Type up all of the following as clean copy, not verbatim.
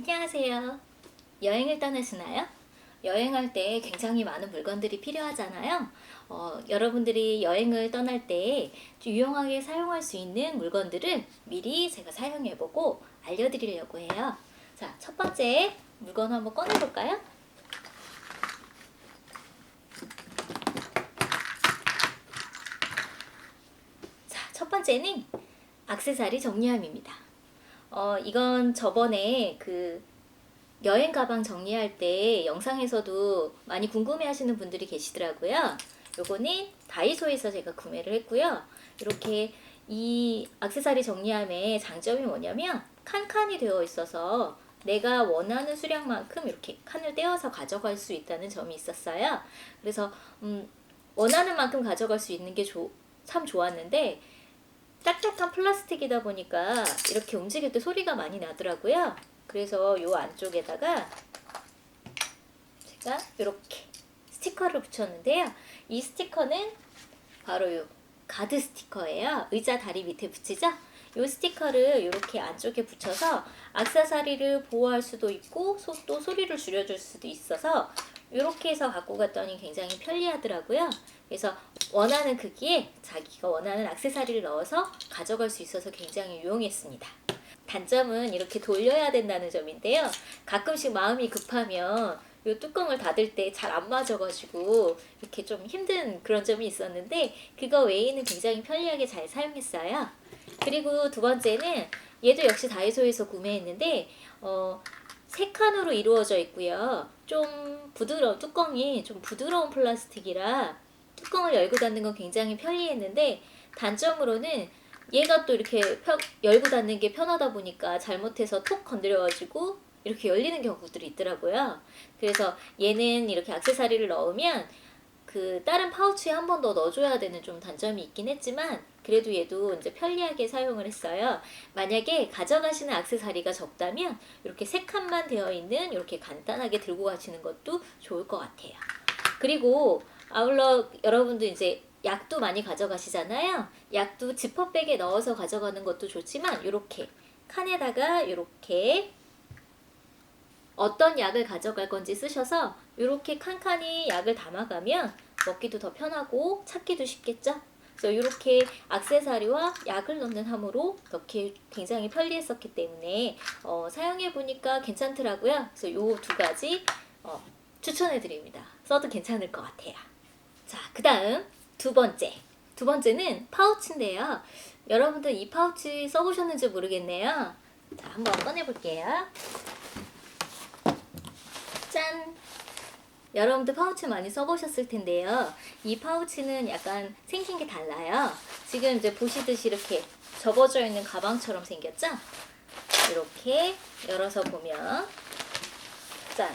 안녕하세요. 여행을 떠나시나요? 여행할 때 굉장히 많은 물건들이 필요하잖아요. 여러분들이 여행을 떠날 때 유용하게 사용할 수 있는 물건들을 미리 제가 사용해보고 알려드리려고 해요. 자, 첫 번째 물건 한번 꺼내볼까요? 자, 첫 번째는 액세서리 정리함입니다. 이건 저번에 여행 가방 정리할 때 영상에서도 많이 궁금해 하시는 분들이 계시더라고요. 요거는 다이소에서 제가 구매를 했고요. 이렇게 이 액세서리 정리함의 장점이 뭐냐면 칸칸이 되어 있어서 내가 원하는 수량만큼 이렇게 칸을 떼어서 가져갈 수 있다는 점이 있었어요. 그래서 원하는 만큼 가져갈 수 있는 게 참 좋았는데 딱딱한 플라스틱이다 보니까 이렇게 움직일 때 소리가 많이 나더라고요. 그래서 요 안쪽에다가 제가 이렇게 스티커를 붙였는데요. 이 스티커는 바로 요 가드 스티커예요. 의자 다리 밑에 붙이죠? 요 스티커를 이렇게 안쪽에 붙여서 액세서리를 보호할 수도 있고 또 소리를 줄여줄 수도 있어서 이렇게 해서 갖고 갔더니 굉장히 편리하더라고요. 그래서 원하는 크기에 자기가 원하는 액세서리를 넣어서 가져갈 수 있어서 굉장히 유용했습니다. 단점은 이렇게 돌려야 된다는 점인데요. 가끔씩 마음이 급하면 이 뚜껑을 닫을 때 잘 안 맞아가지고 이렇게 좀 힘든 그런 점이 있었는데 그거 외에는 굉장히 편리하게 잘 사용했어요. 그리고 두 번째는 얘도 역시 다이소에서 구매했는데 세 칸으로 이루어져 있고요. 좀 뚜껑이 좀 부드러운 플라스틱이라 뚜껑을 열고 닫는 건 굉장히 편리했는데 단점으로는 얘가 또 이렇게 열고 닫는 게 편하다 보니까 잘못해서 톡 건드려가지고 이렇게 열리는 경우들이 있더라고요. 그래서 얘는 이렇게 액세서리를 넣으면 다른 파우치에 한 번 더 넣어줘야 되는 좀 단점이 있긴 했지만 그래도 얘도 이제 편리하게 사용을 했어요. 만약에 가져가시는 액세서리가 적다면 이렇게 세 칸만 되어 있는 이렇게 간단하게 들고 가시는 것도 좋을 것 같아요. 그리고 아울러 여러분도 이제 약도 많이 가져가시잖아요. 약도 지퍼백에 넣어서 가져가는 것도 좋지만 이렇게 칸에다가 이렇게 어떤 약을 가져갈 건지 쓰셔서 이렇게 칸칸이 약을 담아가면 먹기도 더 편하고 찾기도 쉽겠죠? 그래서 이렇게 액세서리와 약을 넣는 함으로 이렇게 굉장히 편리했었기 때문에 사용해 보니까 괜찮더라고요. 그래서 이 두 가지 추천해 드립니다. 써도 괜찮을 것 같아요. 자, 그 다음 두 번째는 파우치인데요. 여러분들 이 파우치 써보셨는지 모르겠네요. 자, 한번 꺼내볼게요. 짠! 여러분들 파우치 많이 써보셨을 텐데요. 이 파우치는 약간 생긴 게 달라요. 지금 이제 보시듯이 이렇게 접어져 있는 가방처럼 생겼죠? 이렇게 열어서 보면 짠!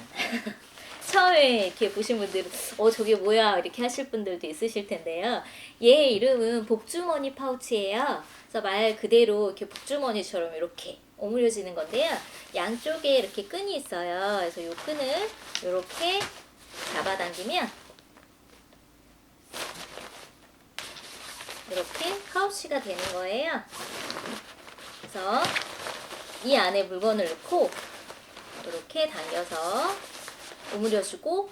처음에 이렇게 보신 분들은 저게 뭐야 이렇게 하실 분들도 있으실 텐데요. 얘 이름은 복주머니 파우치예요. 그래서 말 그대로 이렇게 복주머니처럼 이렇게 오므려지는 건데요. 양쪽에 이렇게 끈이 있어요. 그래서 이 끈을 이렇게 잡아당기면 이렇게 파우치가 되는 거예요. 그래서 이 안에 물건을 넣고 이렇게 당겨서 오므려주고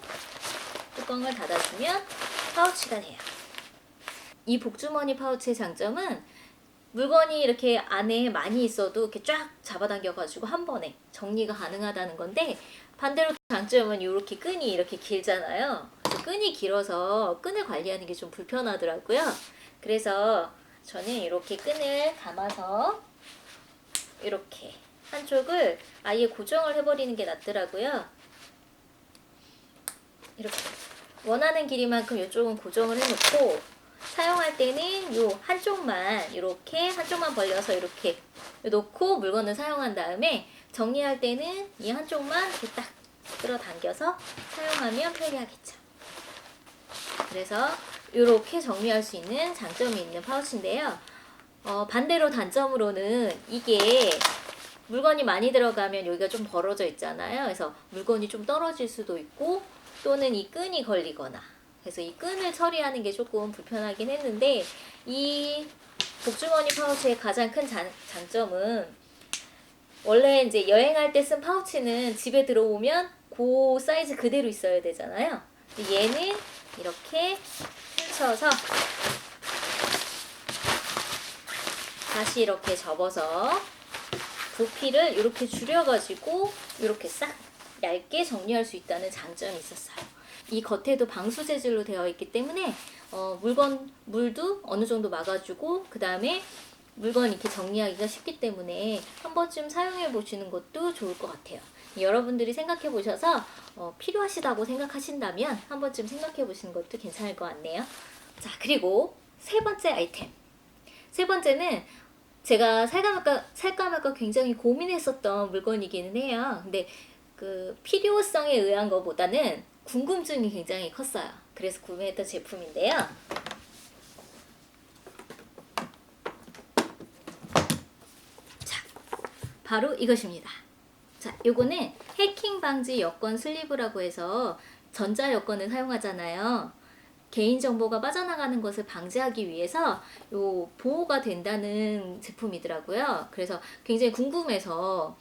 뚜껑을 닫아주면 파우치가 돼요. 이 복주머니 파우치의 장점은 물건이 이렇게 안에 많이 있어도 이렇게 쫙 잡아당겨가지고 한 번에 정리가 가능하다는 건데 반대로 장점은 이렇게 끈이 이렇게 길잖아요. 끈이 길어서 끈을 관리하는 게 좀 불편하더라고요. 그래서 저는 이렇게 끈을 감아서 이렇게 한쪽을 아예 고정을 해버리는 게 낫더라고요. 이렇게 원하는 길이만큼 이쪽은 고정을 해놓고 사용할 때는 요 한쪽만 이렇게 한쪽만 벌려서 이렇게 놓고 물건을 사용한 다음에 정리할 때는 이 한쪽만 이렇게 딱 끌어당겨서 사용하면 편리하겠죠. 그래서 이렇게 정리할 수 있는 장점이 있는 파우치인데요. 반대로 단점으로는 이게 물건이 많이 들어가면 여기가 좀 벌어져 있잖아요. 그래서 물건이 좀 떨어질 수도 있고 또는 이 끈이 걸리거나 그래서 이 끈을 처리하는 게 조금 불편하긴 했는데 이 복주머니 파우치의 가장 큰 장점은 원래 이제 여행할 때 쓴 파우치는 집에 들어오면 그 사이즈 그대로 있어야 되잖아요. 얘는 이렇게 펼쳐서 다시 이렇게 접어서 부피를 이렇게 줄여가지고 이렇게 싹 얇게 정리할 수 있다는 장점이 있었어요. 이 겉에도 방수 재질로 되어 있기 때문에 물도 어느 정도 막아주고 그 다음에 물건 이렇게 정리하기가 쉽기 때문에 한 번쯤 사용해 보시는 것도 좋을 것 같아요. 여러분들이 생각해 보셔서 필요하시다고 생각하신다면 한 번쯤 생각해 보시는 것도 괜찮을 것 같네요. 자, 그리고 세 번째 아이템. 세 번째는 제가 살까 말까 굉장히 고민했었던 물건이기는 해요. 근데 그 필요성에 의한 것보다는 궁금증이 굉장히 컸어요. 그래서 구매했던 제품인데요. 자, 바로 이것입니다. 자, 요거는 해킹 방지 여권 슬리브라고 해서 전자 여권을 사용하잖아요. 개인정보가 빠져나가는 것을 방지하기 위해서 요 보호가 된다는 제품이더라고요. 그래서 굉장히 궁금해서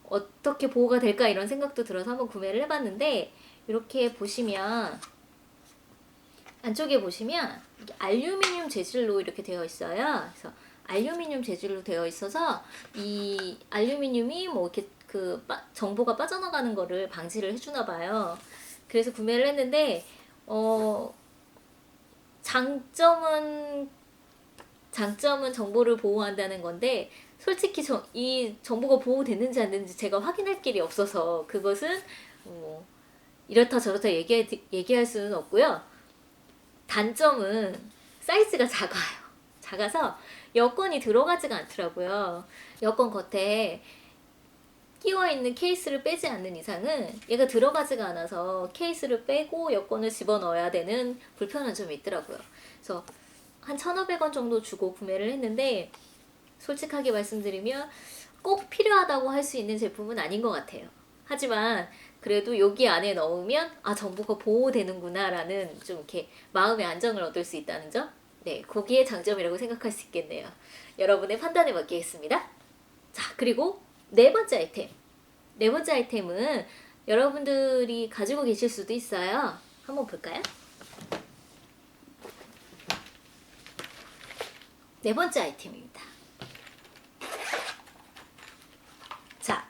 어떻게 보호가 될까 이런 생각도 들어서 한번 구매를 해봤는데 이렇게 보시면 안쪽에 보시면 알루미늄 재질로 이렇게 되어 있어요. 그래서 알루미늄 재질로 되어 있어서 이 알루미늄이 뭐 이렇게 정보가 빠져나가는 거를 방지를 해주나 봐요. 그래서 구매를 했는데 장점은 정보를 보호한다는 건데 솔직히 이 정보가 보호됐는지 안 됐는지 제가 확인할 길이 없어서 그것은 이렇다 저렇다 얘기할 수는 없고요. 단점은 사이즈가 작아요. 작아서 여권이 들어가지가 않더라고요. 여권 겉에 끼워 있는 케이스를 빼지 않는 이상은 얘가 들어가지가 않아서 케이스를 빼고 여권을 집어넣어야 되는 불편한 점이 있더라고요. 그래서 한 1,500원 정도 주고 구매를 했는데 솔직하게 말씀드리면 꼭 필요하다고 할 수 있는 제품은 아닌 것 같아요. 하지만 그래도 여기 안에 넣으면 정보가 보호되는구나 라는 좀 이렇게 마음의 안정을 얻을 수 있다는 점, 네, 거기에 장점이라고 생각할 수 있겠네요. 여러분의 판단에 맡기겠습니다. 자, 그리고 네 번째 아이템. 네 번째 아이템은 여러분들이 가지고 계실 수도 있어요. 한번 볼까요? 네 번째 아이템입니다. 자,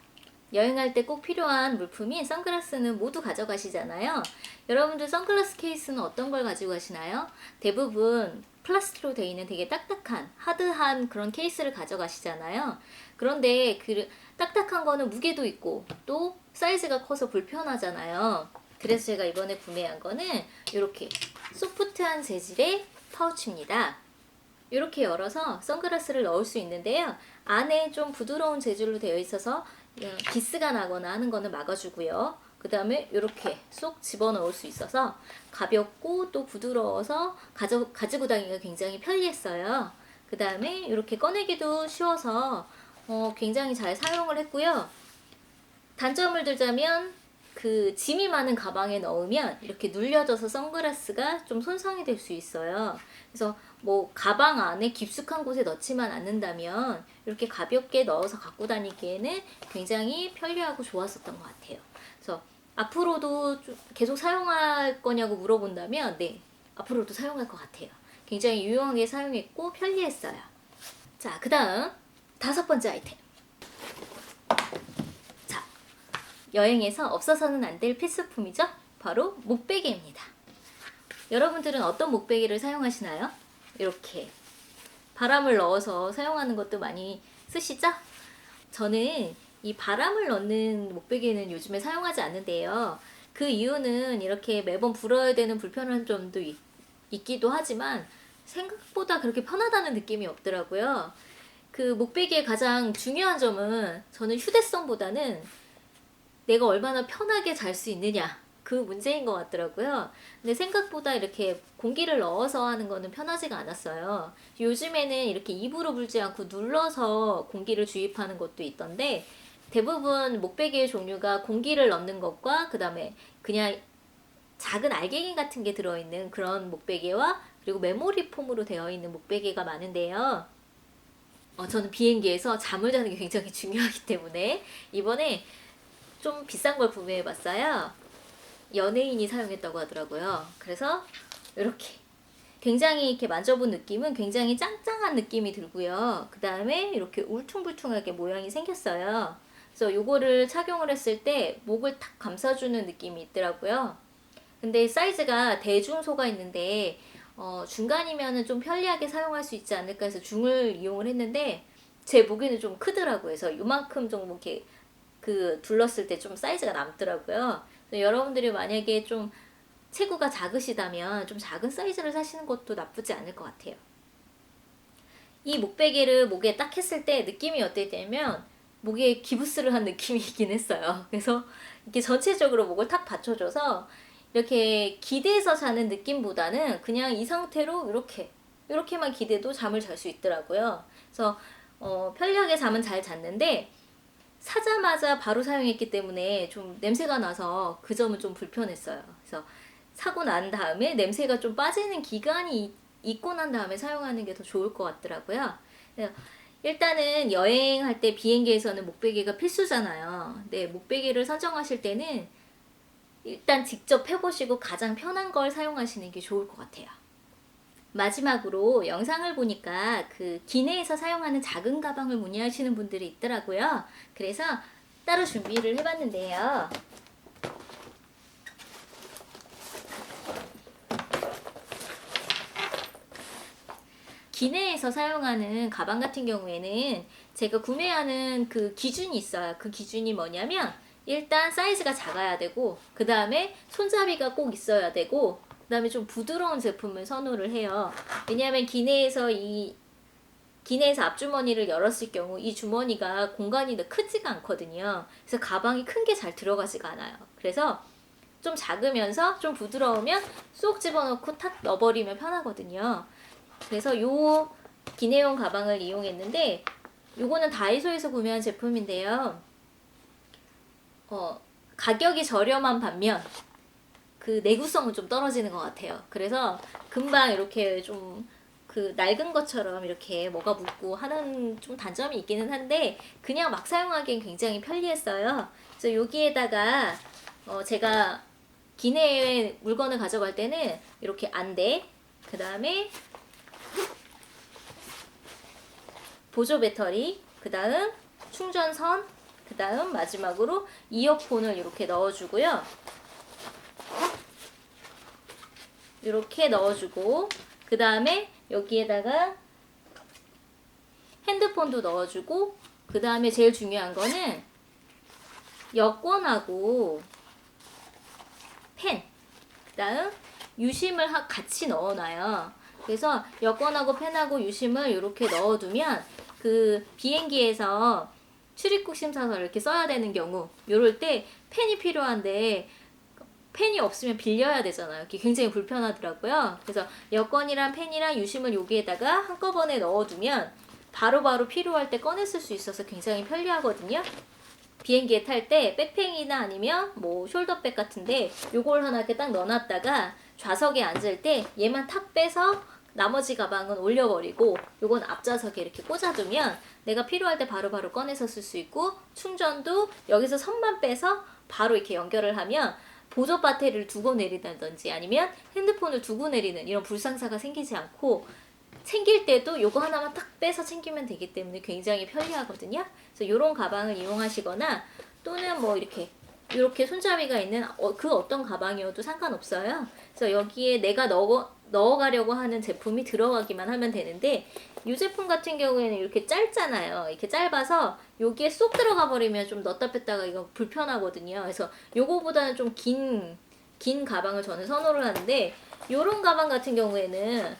여행할 때 꼭 필요한 물품인 선글라스는 모두 가져가시잖아요. 여러분들 선글라스 케이스는 어떤 걸 가지고 가시나요? 대부분 플라스틱으로 되어 있는 되게 딱딱한, 하드한 그런 케이스를 가져가시잖아요. 그런데 그 딱딱한 거는 무게도 있고 또 사이즈가 커서 불편하잖아요. 그래서 제가 이번에 구매한 거는 이렇게 소프트한 재질의 파우치입니다. 이렇게 열어서 선글라스를 넣을 수 있는데요. 안에 좀 부드러운 재질로 되어 있어서 기스가 나거나 하는 거는 막아주고요. 그 다음에 이렇게 쏙 집어넣을 수 있어서 가볍고 또 부드러워서 가지고 다니기가 굉장히 편리했어요. 그 다음에 이렇게 꺼내기도 쉬워서 굉장히 잘 사용을 했고요. 단점을 들자면 그 짐이 많은 가방에 넣으면 이렇게 눌려져서 선글라스가 좀 손상이 될 수 있어요. 그래서 뭐 가방 안에 깊숙한 곳에 넣지만 않는다면 이렇게 가볍게 넣어서 갖고 다니기에는 굉장히 편리하고 좋았었던 것 같아요. 그래서 앞으로도 계속 사용할 거냐고 물어본다면 네, 앞으로도 사용할 것 같아요. 굉장히 유용하게 사용했고 편리했어요. 자, 그 다음 다섯 번째 아이템. 자, 여행에서 없어서는 안 될 필수품이죠. 바로 목베개입니다. 여러분들은 어떤 목베개를 사용하시나요? 이렇게 바람을 넣어서 사용하는 것도 많이 쓰시죠? 저는 이 바람을 넣는 목베개는 요즘에 사용하지 않는데요. 그 이유는 이렇게 매번 불어야 되는 불편한 점도 있기도 하지만 생각보다 그렇게 편하다는 느낌이 없더라고요. 그 목베개의 가장 중요한 점은 저는 휴대성보다는 내가 얼마나 편하게 잘 수 있느냐 그 문제인 것 같더라고요. 근데 생각보다 이렇게 공기를 넣어서 하는 거는 편하지가 않았어요. 요즘에는 이렇게 입으로 불지 않고 눌러서 공기를 주입하는 것도 있던데 대부분 목베개의 종류가 공기를 넣는 것과 그 다음에 그냥 작은 알갱이 같은 게 들어있는 그런 목베개와 그리고 메모리 폼으로 되어 있는 목베개가 많은데요. 저는 비행기에서 잠을 자는 게 굉장히 중요하기 때문에 이번에 좀 비싼 걸 구매해 봤어요. 연예인이 사용했다고 하더라고요. 그래서 이렇게 굉장히 이렇게 만져본 느낌은 굉장히 짱짱한 느낌이 들고요. 그 다음에 이렇게 울퉁불퉁하게 모양이 생겼어요. 그래서 요거를 착용을 했을 때 목을 탁 감싸주는 느낌이 있더라고요. 근데 사이즈가 대중소가 있는데 중간이면은 좀 편리하게 사용할 수 있지 않을까 해서 중을 이용을 했는데 제 목에는 좀 크더라고요. 그래서 요만큼 정도 이렇게 둘렀을 때 좀 사이즈가 남더라고요. 여러분들이 만약에 좀 체구가 작으시다면 좀 작은 사이즈를 사시는 것도 나쁘지 않을 것 같아요. 이 목베개를 목에 딱 했을 때 느낌이 어땠냐면 목에 기부스를 한 느낌이긴 했어요. 그래서 이렇게 전체적으로 목을 탁 받쳐줘서 이렇게 기대서 자는 느낌보다는 그냥 이 상태로 이렇게만 기대도 잠을 잘 수 있더라고요. 그래서 편리하게 잠은 잘 잤는데 사자마자 바로 사용했기 때문에 좀 냄새가 나서 그 점은 좀 불편했어요. 그래서 사고 난 다음에 냄새가 좀 빠지는 기간이 있고 난 다음에 사용하는 게 더 좋을 것 같더라고요. 일단은 여행할 때 비행기에서는 목베개가 필수잖아요. 네, 목베개를 선정하실 때는 일단 직접 해보시고 가장 편한 걸 사용하시는 게 좋을 것 같아요. 마지막으로 영상을 보니까 기내에서 사용하는 작은 가방을 문의하시는 분들이 있더라고요. 그래서 따로 준비를 해봤는데요. 기내에서 사용하는 가방 같은 경우에는 제가 구매하는 기준이 있어요. 그 기준이 뭐냐면 일단 사이즈가 작아야 되고 그 다음에 손잡이가 꼭 있어야 되고 그 다음에 좀 부드러운 제품을 선호를 해요. 왜냐하면 기내에서 앞주머니를 열었을 경우 이 주머니가 공간이 크지가 않거든요. 그래서 가방이 큰 게 잘 들어가지가 않아요. 그래서 좀 작으면서 좀 부드러우면 쏙 집어넣고 탁 넣어버리면 편하거든요. 그래서 요 기내용 가방을 이용했는데 요거는 다이소에서 구매한 제품인데요. 가격이 저렴한 반면 내구성은 좀 떨어지는 것 같아요. 그래서 금방 이렇게 좀 낡은 것처럼 이렇게 뭐가 묻고 하는 좀 단점이 있기는 한데 그냥 막 사용하기엔 굉장히 편리했어요. 그래서 여기에다가 제가 기내에 물건을 가져갈 때는 이렇게 안대, 그 다음에 보조 배터리, 그 다음 충전선, 그 다음 마지막으로 이어폰을 이렇게 넣어주고요. 이렇게 넣어주고 그 다음에 여기에다가 핸드폰도 넣어주고 그 다음에 제일 중요한 거는 여권하고 펜, 그 다음 유심을 같이 넣어놔요. 그래서 여권하고 펜하고 유심을 이렇게 넣어두면 비행기에서 출입국 심사서 이렇게 써야 되는 경우 이럴 때 펜이 필요한데 펜이 없으면 빌려야 되잖아요. 이게 굉장히 불편하더라고요. 그래서 여권이랑 펜이랑 유심을 여기에다가 한꺼번에 넣어두면 바로바로 필요할 때 꺼내 쓸 수 있어서 굉장히 편리하거든요. 비행기에 탈 때 백팩이나 아니면 뭐 숄더백 같은데 요걸 하나 이렇게 딱 넣어놨다가 좌석에 앉을 때 얘만 탁 빼서 나머지 가방은 올려버리고 요건 앞좌석에 이렇게 꽂아두면 내가 필요할 때 바로바로 꺼내서 쓸 수 있고 충전도 여기서 선만 빼서 바로 이렇게 연결을 하면 보조 배터리를 두고 내린다든지 아니면 핸드폰을 두고 내리는 이런 불상사가 생기지 않고 챙길 때도 요거 하나만 딱 빼서 챙기면 되기 때문에 굉장히 편리하거든요. 그래서 요런 가방을 이용하시거나 또는 뭐 이렇게 손잡이가 있는 어떤 가방이어도 상관없어요. 그래서 여기에 내가 넣어가려고 하는 제품이 들어가기만 하면 되는데 이 제품 같은 경우에는 이렇게 짧잖아요. 이렇게 짧아서 여기에 쏙 들어가 버리면 좀 넣었다 뺐다가 이거 불편하거든요. 그래서 요거보다는 좀 긴 가방을 저는 선호를 하는데 요런 가방 같은 경우에는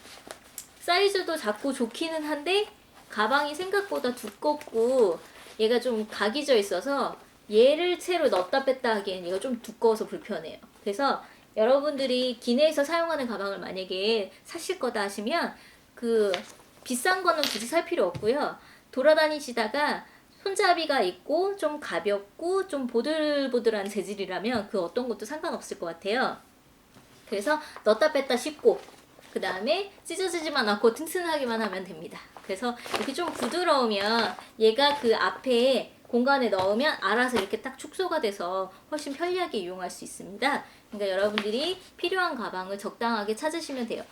사이즈도 작고 좋기는 한데 가방이 생각보다 두껍고 얘가 좀 각이 져 있어서 얘를 채로 넣었다 뺐다 하기엔 얘가 좀 두꺼워서 불편해요. 그래서 여러분들이 기내에서 사용하는 가방을 만약에 사실 거다 하시면 비싼 거는 굳이 살 필요 없고요. 돌아다니시다가 손잡이가 있고 좀 가볍고 좀 보들보들한 재질이라면 어떤 것도 상관없을 것 같아요. 그래서 넣었다 뺐다 쉽고 그 다음에 찢어지지만 않고 튼튼하기만 하면 됩니다. 그래서 이렇게 좀 부드러우면 얘가 그 앞에 공간에 넣으면 알아서 이렇게 딱 축소가 돼서 훨씬 편리하게 이용할 수 있습니다. 그러니까 여러분들이 필요한 가방을 적당하게 찾으시면 돼요.